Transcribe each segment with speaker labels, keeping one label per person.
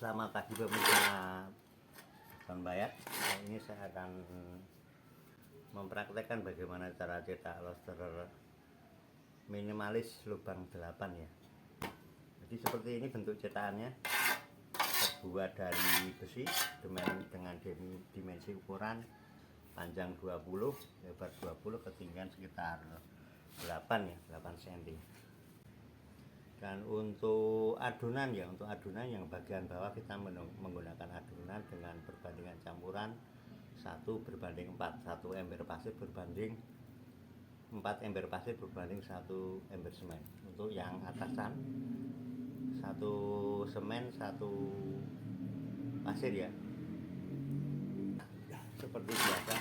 Speaker 1: Selamat pagi pemirsa Bang Bayat. Ini saya akan mempraktekkan bagaimana cara cetak loster minimalis lubang 8 ya. Jadi seperti ini bentuk cetakannya, terbuat dari besi dengan dimensi ukuran panjang 20, lebar 20, ketinggian sekitar 8 ya, 8 cm. Dan untuk adonan yang bagian bawah kita menggunakan adonan dengan perbandingan campuran 1:4, 1 ember pasir berbanding 4 ember pasir berbanding 1 ember semen. Untuk yang atasan 1 semen 1 pasir ya, seperti biasa.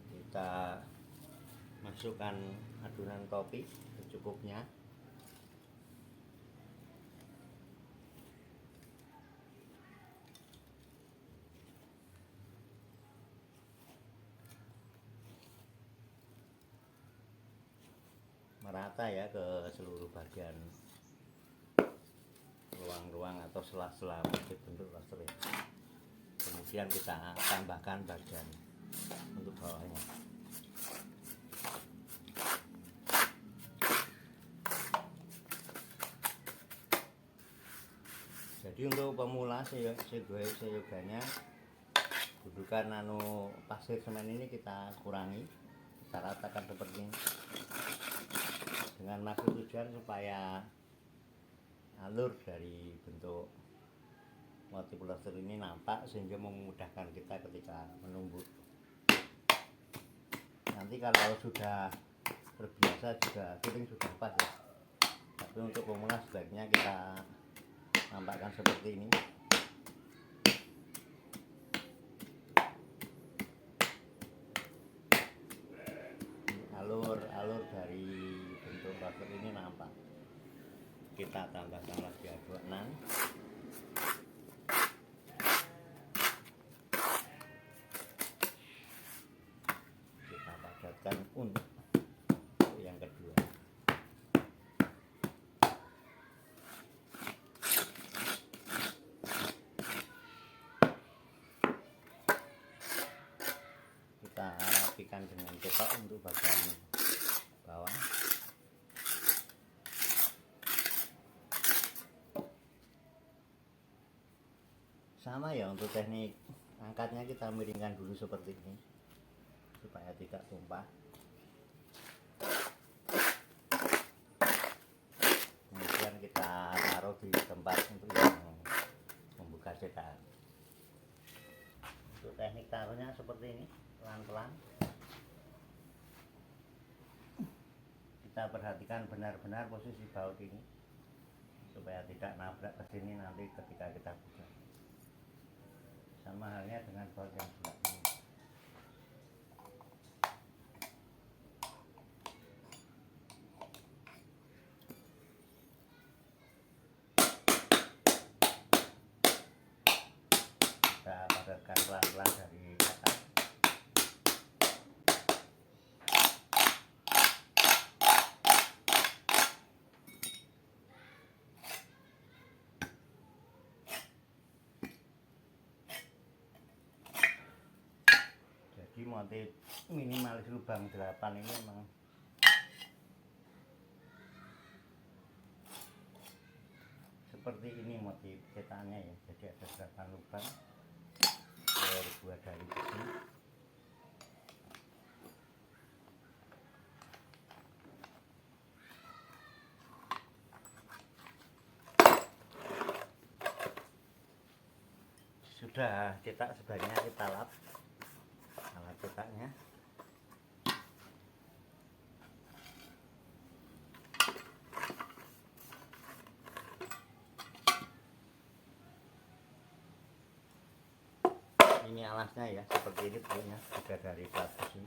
Speaker 1: Kita masukkan adonan topi secukupnya. Merata ya ke seluruh bagian ruang-ruang atau sela-sela bentuk loster ya. Kemudian kita tambahkan bagian untuk bawahnya. Jadi untuk pemula seyoganya gunakan pasir semen ini kita kurangi, kita ratakan seperti ini dengan maksud tujuan supaya alur dari bentuk motif loster ini nampak, sehingga memudahkan kita ketika menumbuk. Nanti kalau sudah terbiasa juga fitting sudah pas ya. Tapi untuk pemula sebaiknya kita nampakkan seperti ini. Alur dari bentuk loster ini nampak. Kita tambahkan lagi adonan. Kita padatkan untuk yang kedua. Kita rapikan dengan ketok untuk bagian bawah. Sama ya, untuk teknik angkatnya kita miringkan dulu seperti ini supaya tidak tumpah. Kemudian kita taruh di tempat untuk yang membuka cetakan. Untuk teknik taruhnya seperti ini, pelan-pelan. Kita perhatikan benar-benar posisi baut ini supaya tidak nabrak ke sini nanti ketika kita buka. Sama halnya dengan baut yang sebelah ini. Kita padatkan pelan-pelan dari atas. Jadi motif minimalis lubang 8 ini memang seperti ini motif cetakannya ya. Jadi ada 8 lubang terbuat dari besi. Sudah cetak, sebaiknya kita lap alat cetaknya. Ini alasnya ya, seperti ini bentuknya, juga dari plat besi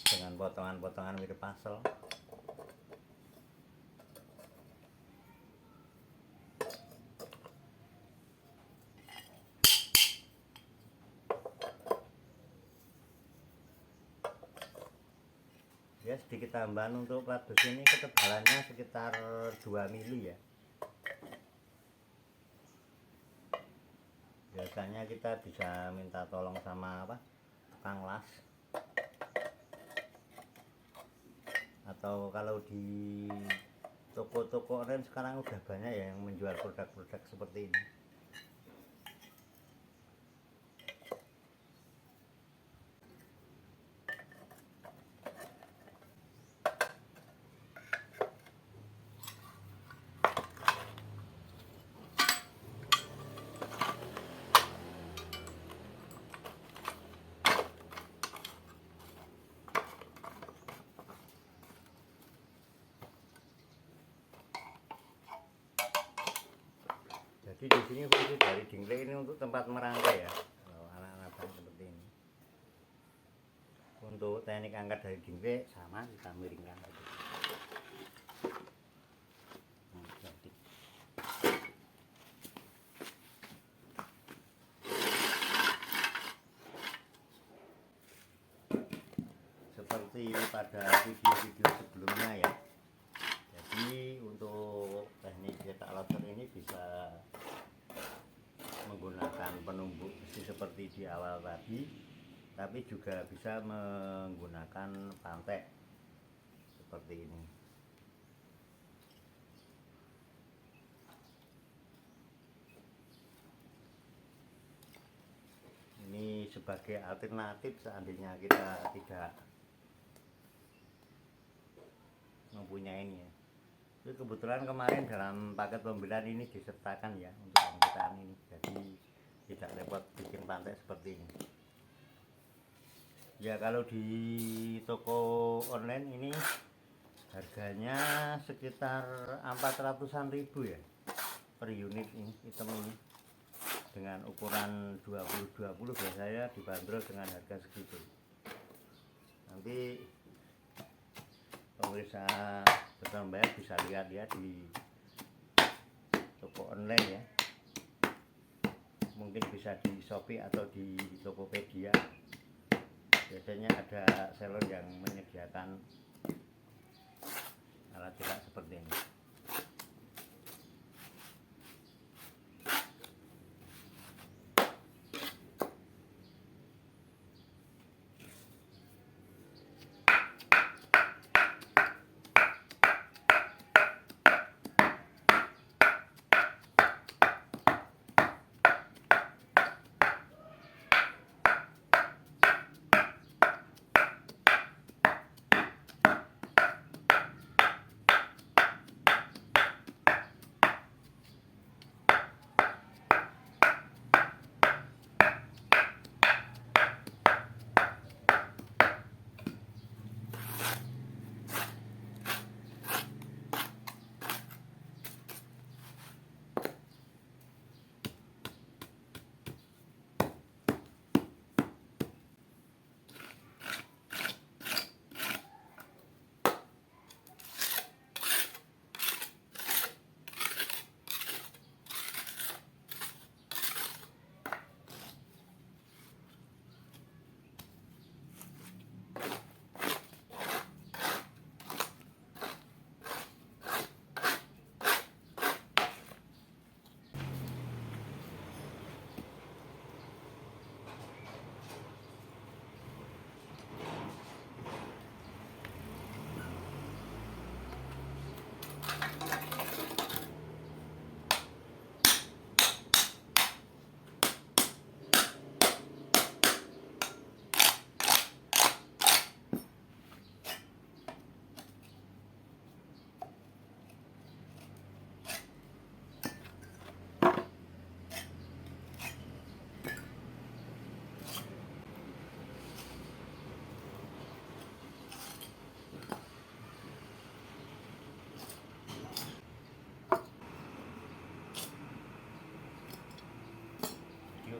Speaker 1: dengan potongan-potongan mirip pasel. Ya, sedikit tambahan untuk plat besi ini ketebalannya sekitar 2 mili ya. biasanya kita bisa minta tolong sama tukang las, atau kalau di toko-toko online sekarang udah banyak ya yang menjual produk-produk seperti ini. Jadi di sini fungsi dari dinglek ini untuk tempat merangkai ya, kalau anak-anak seperti ini. Untuk teknik angkat dari dinglek sama, kita miringkan. Jadi seperti pada video-video sebelumnya ya. Jadi untuk teknik cetak laser ini bisa menggunakan penumbuk besi seperti di awal tadi, tapi juga bisa menggunakan pantek seperti ini. Ini sebagai alternatif seandainya kita tidak mempunyai ini ya. Jadi kebetulan kemarin dalam paket pembelian ini disertakan ya untuk penggunaan ini, jadi tidak repot bikin pantai seperti ini ya. Kalau di toko online ini harganya sekitar 400-an ribu ya per unit ini, item ini dengan ukuran 20-20 biasanya dibanderol dengan harga segitu. Nanti pemirsa betul bayar bisa lihat ya di toko online ya, mungkin bisa di Shopee atau di Tokopedia. Biasanya ada seller yang menyediakan alat cetak seperti ini.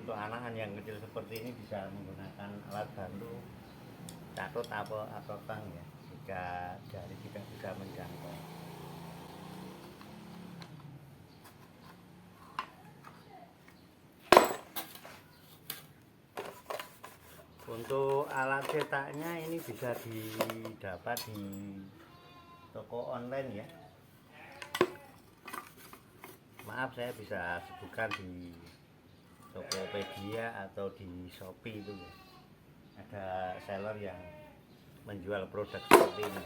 Speaker 1: Untuk anak-anak yang kecil seperti ini bisa menggunakan alat bantu catut atau tang ya, jika jari tidak bisa menjangkau. Untuk alat cetaknya ini bisa didapat di toko online ya. Maaf saya bisa sebutkan di Tokopedia atau di Shopee itu ya, ada seller yang menjual produk seperti ini.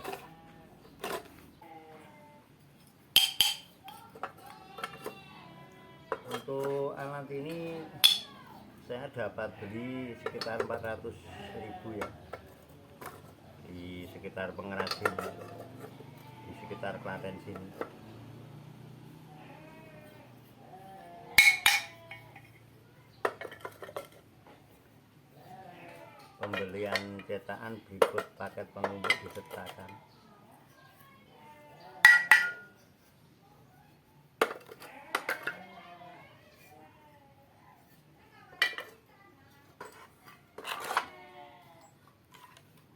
Speaker 1: Untuk alat ini saya dapat beli sekitar 400.000 ya, di sekitar pengrajin di sekitar Klaten sini. Pembelian cetakan berikut paket pengumpul disertakan.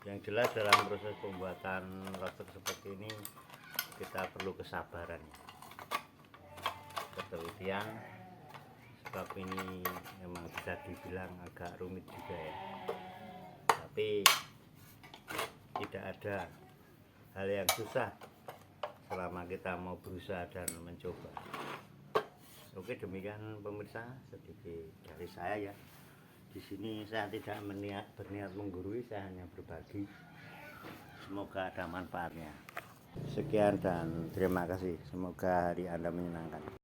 Speaker 1: Yang jelas dalam proses pembuatan roster seperti ini kita perlu kesabaran, ketelitian, sebab ini memang bisa dibilang agak rumit juga ya, tapi tidak ada hal yang susah selama kita mau berusaha dan mencoba. Oke, demikian pemirsa sedikit dari saya ya. Di sini saya tidak berniat menggurui, saya hanya berbagi. Semoga ada manfaatnya. Sekian dan terima kasih. Semoga hari Anda menyenangkan.